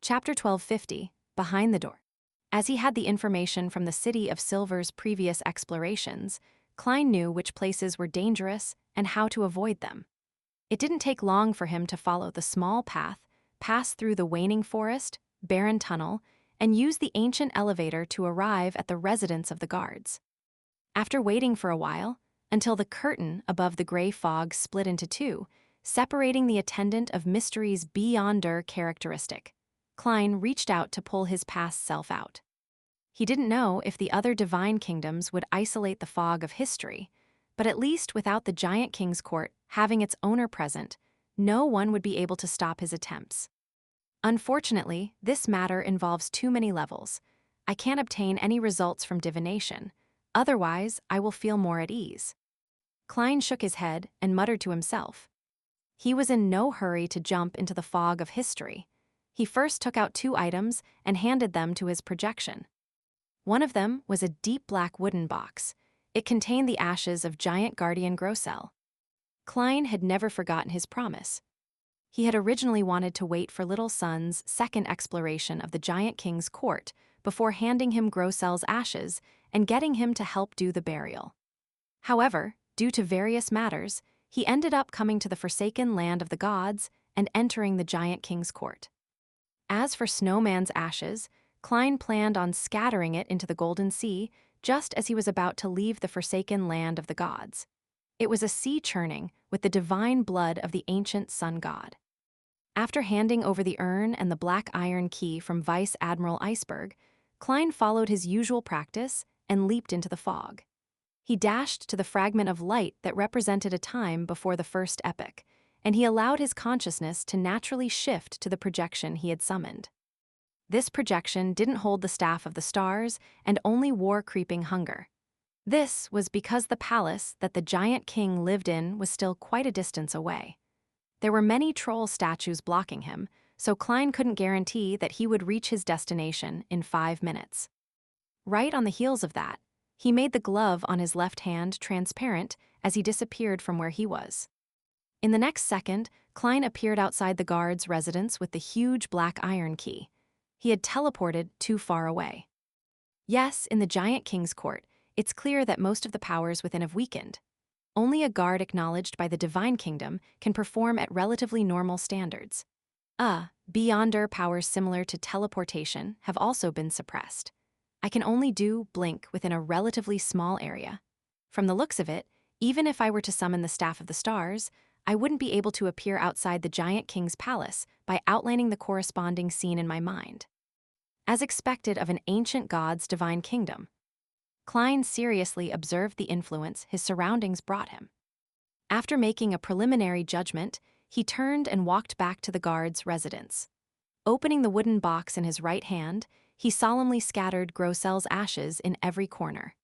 Chapter 1250, Behind the Door. As he had the information from the City of Silver's previous explorations, Klein knew which places were dangerous and how to avoid them. It didn't take long for him to follow the small path, pass through the waning forest, barren tunnel, and use the ancient elevator to arrive at the residence of the guards. After waiting for a while, until the curtain above the gray fog split into two, separating the attendant of Mystery's beyonder characteristic, Klein reached out to pull his past self out. He didn't know if the other divine kingdoms would isolate the fog of history, but at least without the giant king's court having its owner present, no one would be able to stop his attempts. Unfortunately, this matter involves too many levels. I can't obtain any results from divination. Otherwise, I will feel more at ease. Klein shook his head and muttered to himself. He was in no hurry to jump into the fog of history. He first took out two items and handed them to his projection. One of them was a deep black wooden box. It contained the ashes of giant guardian Grosel. Klein had never forgotten his promise. He had originally wanted to wait for Little Sun's second exploration of the giant king's court before handing him Grosel's ashes and getting him to help do the burial. However, due to various matters, he ended up coming to the forsaken land of the gods and entering the giant king's court. As for Snowman's ashes, Klein planned on scattering it into the Golden Sea just as he was about to leave the forsaken land of the gods. It was a sea churning with the divine blood of the ancient sun god. After handing over the urn and the black iron key from Vice Admiral Iceberg, Klein followed his usual practice and leaped into the fog. He dashed to the fragment of light that represented a time before the first epoch, and he allowed his consciousness to naturally shift to the projection he had summoned. This projection didn't hold the staff of the stars and only wore creeping hunger. This was because the palace that the giant king lived in was still quite a distance away. There were many troll statues blocking him, so Klein couldn't guarantee that he would reach his destination in 5 minutes. Right on the heels of that, he made the glove on his left hand transparent as he disappeared from where he was. In the next second, Klein appeared outside the guard's residence with the huge black iron key. He had teleported too far away. Yes, in the giant king's court, it's clear that most of the powers within have weakened. Only a guard acknowledged by the divine kingdom can perform at relatively normal standards. Beyonder powers similar to teleportation have also been suppressed. I can only do blink within a relatively small area. From the looks of it, even if I were to summon the Staff of the Stars, I wouldn't be able to appear outside the giant king's palace by outlining the corresponding scene in my mind. As expected of an ancient god's divine kingdom, Klein seriously observed the influence his surroundings brought him. After making a preliminary judgment, he turned and walked back to the guard's residence. Opening the wooden box in his right hand, he solemnly scattered Grosel's ashes in every corner.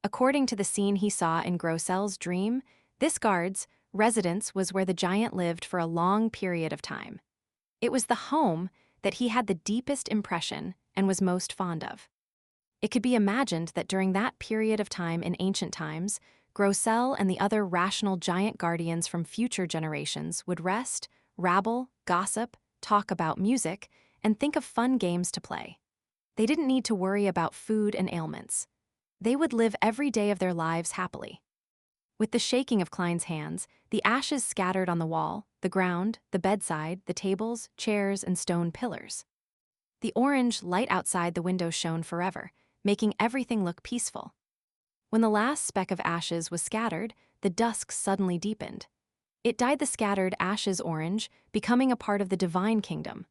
According to the scene he saw in Grosel's dream, this guard's residence was where the giant lived for a long period of time. It was the home that he had the deepest impression and was most fond of. It could be imagined that during that period of time in ancient times, Grosel and the other rational giant guardians from future generations would rest, rabble, gossip, talk about music, and think of fun games to play. They didn't need to worry about food and ailments. They would live every day of their lives happily. With the shaking of Klein's hands, the ashes scattered on the wall, the ground, the bedside, the tables, chairs, and stone pillars. The orange light outside the window shone forever, making everything look peaceful. When the last speck of ashes was scattered, the dusk suddenly deepened. It dyed the scattered ashes orange, becoming a part of the divine kingdom.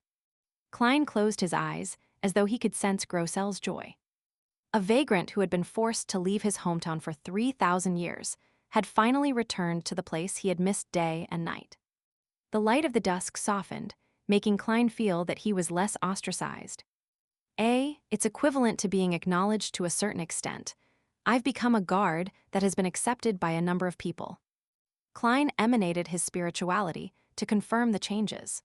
Klein closed his eyes, as though he could sense Grosel's joy. A vagrant who had been forced to leave his hometown for 3,000 years had finally returned to the place he had missed day and night. The light of the dusk softened, making Klein feel that he was less ostracized. It's equivalent to being acknowledged to a certain extent. I've become a guard that has been accepted by a number of people. Klein emanated his spirituality to confirm the changes.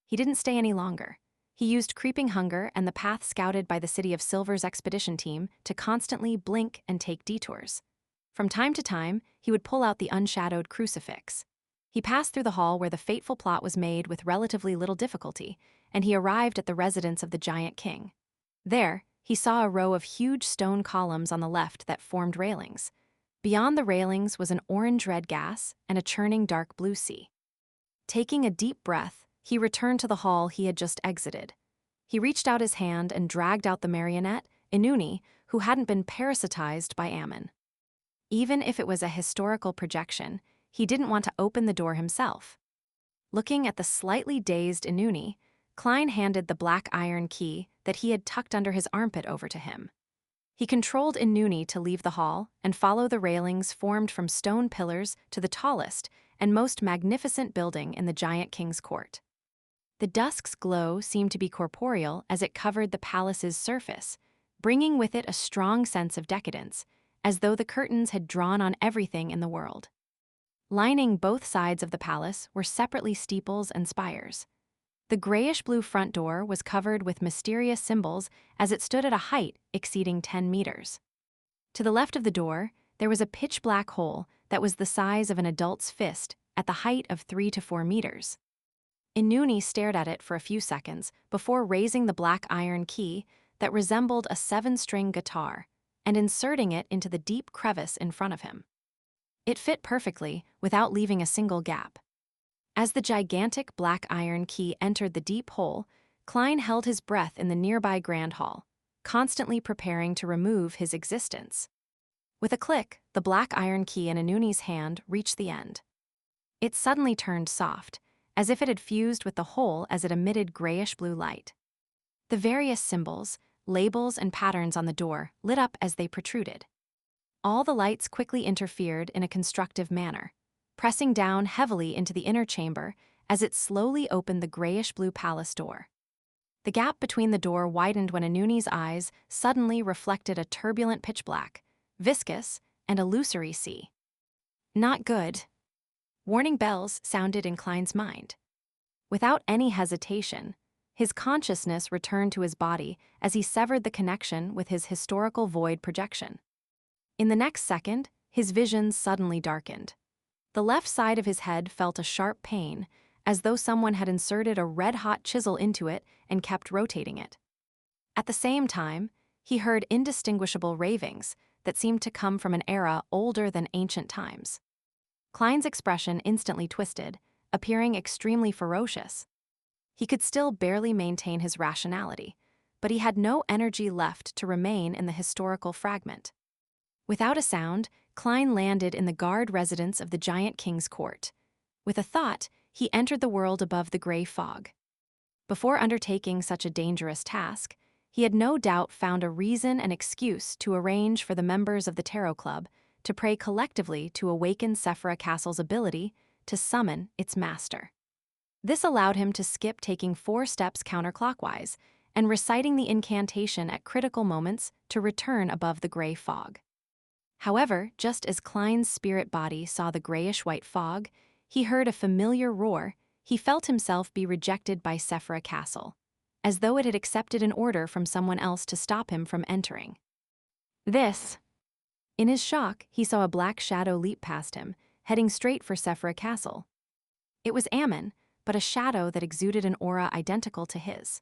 He didn't stay any longer. He used creeping hunger and the path scouted by the City of Silver's expedition team to constantly blink and take detours. From time to time, he would pull out the unshadowed crucifix. He passed through the hall where the fateful plot was made with relatively little difficulty, and he arrived at the residence of the giant king. There, he saw a row of huge stone columns on the left that formed railings. Beyond the railings was an orange-red gas and a churning dark blue sea. Taking a deep breath, he returned to the hall he had just exited. He reached out his hand and dragged out the marionette, Inuni, who hadn't been parasitized by Ammon. Even if it was a historical projection, he didn't want to open the door himself. Looking at the slightly dazed Inuni, Klein handed the black iron key that he had tucked under his armpit over to him. He controlled Inuni to leave the hall and follow the railings formed from stone pillars to the tallest and most magnificent building in the giant king's court. The dusk's glow seemed to be corporeal as it covered the palace's surface, bringing with it a strong sense of decadence, as though the curtains had drawn on everything in the world. Lining both sides of the palace were separately steeples and spires. The grayish-blue front door was covered with mysterious symbols as it stood at a height exceeding 10 meters. To the left of the door, there was a pitch-black hole that was the size of an adult's fist at the height of 3 to 4 meters. Inuni stared at it for a few seconds before raising the black iron key that resembled a 7-string guitar and inserting it into the deep crevice in front of him. It fit perfectly without leaving a single gap. As the gigantic black iron key entered the deep hole, Klein held his breath in the nearby grand hall, constantly preparing to remove his existence. With a click, the black iron key in Inuni's hand reached the end. It suddenly turned soft, as if it had fused with the hole as it emitted grayish-blue light. The various symbols, labels, and patterns on the door lit up as they protruded. All the lights quickly interfered in a constructive manner, pressing down heavily into the inner chamber as it slowly opened the grayish-blue palace door. The gap between the door widened when Inuni's eyes suddenly reflected a turbulent pitch-black, viscous, and illusory sea. Not good. Warning bells sounded in Klein's mind. Without any hesitation, his consciousness returned to his body as he severed the connection with his historical void projection. In the next second, his vision suddenly darkened. The left side of his head felt a sharp pain, as though someone had inserted a red-hot chisel into it and kept rotating it. At the same time, he heard indistinguishable ravings that seemed to come from an era older than ancient times. Klein's expression instantly twisted, appearing extremely ferocious. He could still barely maintain his rationality, but he had no energy left to remain in the historical fragment. Without a sound, Klein landed in the guard residence of the giant king's court. With a thought, he entered the world above the gray fog. Before undertaking such a dangerous task, he had no doubt found a reason and excuse to arrange for the members of the Tarot Club to pray collectively to awaken Sephira Castle's ability to summon its master. This allowed him to skip taking 4 steps counterclockwise and reciting the incantation at critical moments to return above the gray fog. However, just as Klein's spirit body saw the grayish-white fog, he heard a familiar roar. He felt himself be rejected by Sephira Castle, as though it had accepted an order from someone else to stop him from entering. In his shock, he saw a black shadow leap past him, heading straight for Sephira Castle. It was Ammon, but a shadow that exuded an aura identical to his.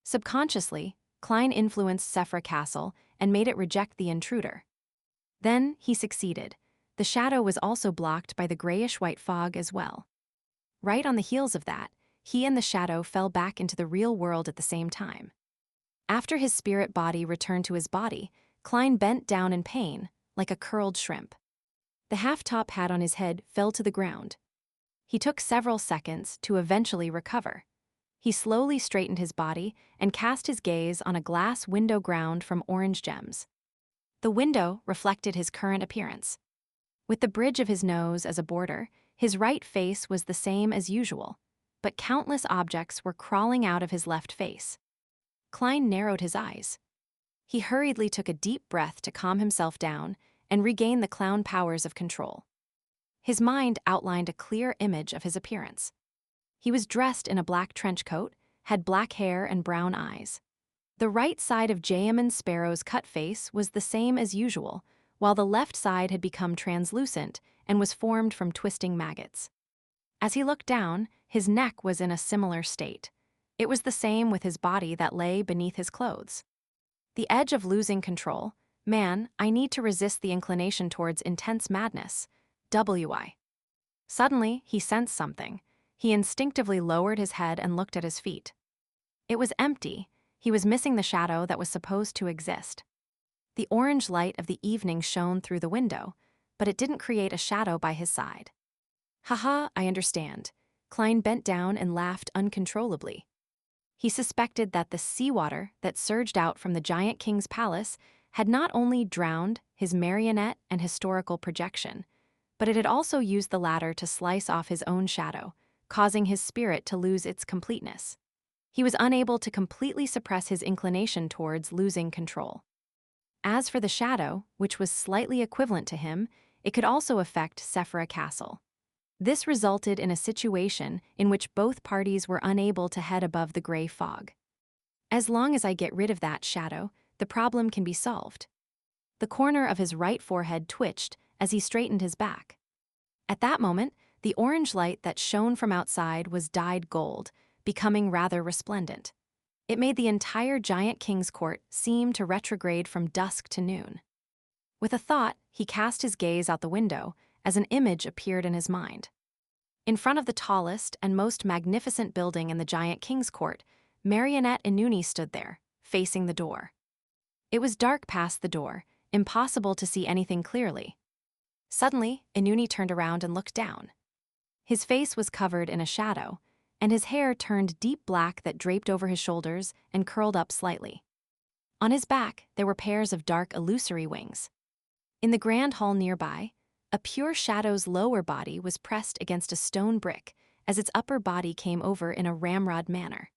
Subconsciously, Klein influenced Sephira Castle and made it reject the intruder. Then he succeeded. The shadow was also blocked by the grayish-white fog as well. Right on the heels of that, he and the shadow fell back into the real world at the same time. After his spirit body returned to his body, Klein bent down in pain, like a curled shrimp. The half-top hat on his head fell to the ground. He took several seconds to eventually recover. He slowly straightened his body and cast his gaze on a glass window ground from orange gems. The window reflected his current appearance. With the bridge of his nose as a border, his right face was the same as usual, but countless objects were crawling out of his left face. Klein narrowed his eyes. He hurriedly took a deep breath to calm himself down and regain the clown powers of control. His mind outlined a clear image of his appearance. He was dressed in a black trench coat, had black hair and brown eyes. The right side of Jayaman Sparrow's cut face was the same as usual, while the left side had become translucent and was formed from twisting maggots. As he looked down, his neck was in a similar state. It was the same with his body that lay beneath his clothes. The edge of losing control. Man, I need to resist the inclination towards intense madness. WI. Suddenly, he sensed something. He instinctively lowered his head and looked at his feet. It was empty. He was missing the shadow that was supposed to exist. The orange light of the evening shone through the window, but it didn't create a shadow by his side. Haha, I understand. Klein bent down and laughed uncontrollably. He suspected that the seawater that surged out from the giant king's palace had not only drowned his marionette and historical projection, but it had also used the latter to slice off his own shadow, causing his spirit to lose its completeness. He was unable to completely suppress his inclination towards losing control. As for the shadow, which was slightly equivalent to him, it could also affect Sephira Castle. This resulted in a situation in which both parties were unable to head above the gray fog. As long as I get rid of that shadow, the problem can be solved. The corner of his right forehead twitched as he straightened his back. At that moment, the orange light that shone from outside was dyed gold, becoming rather resplendent. It made the entire giant king's court seem to retrograde from dusk to noon. With a thought, he cast his gaze out the window as an image appeared in his mind. In front of the tallest and most magnificent building in the giant king's court, Marionette Inuni stood there, facing the door. It was dark past the door, impossible to see anything clearly. Suddenly, Inuni turned around and looked down. His face was covered in a shadow, and his hair turned deep black that draped over his shoulders and curled up slightly. On his back, there were pairs of dark illusory wings. In the grand hall nearby, a pure shadow's lower body was pressed against a stone brick as its upper body came over in a ramrod manner.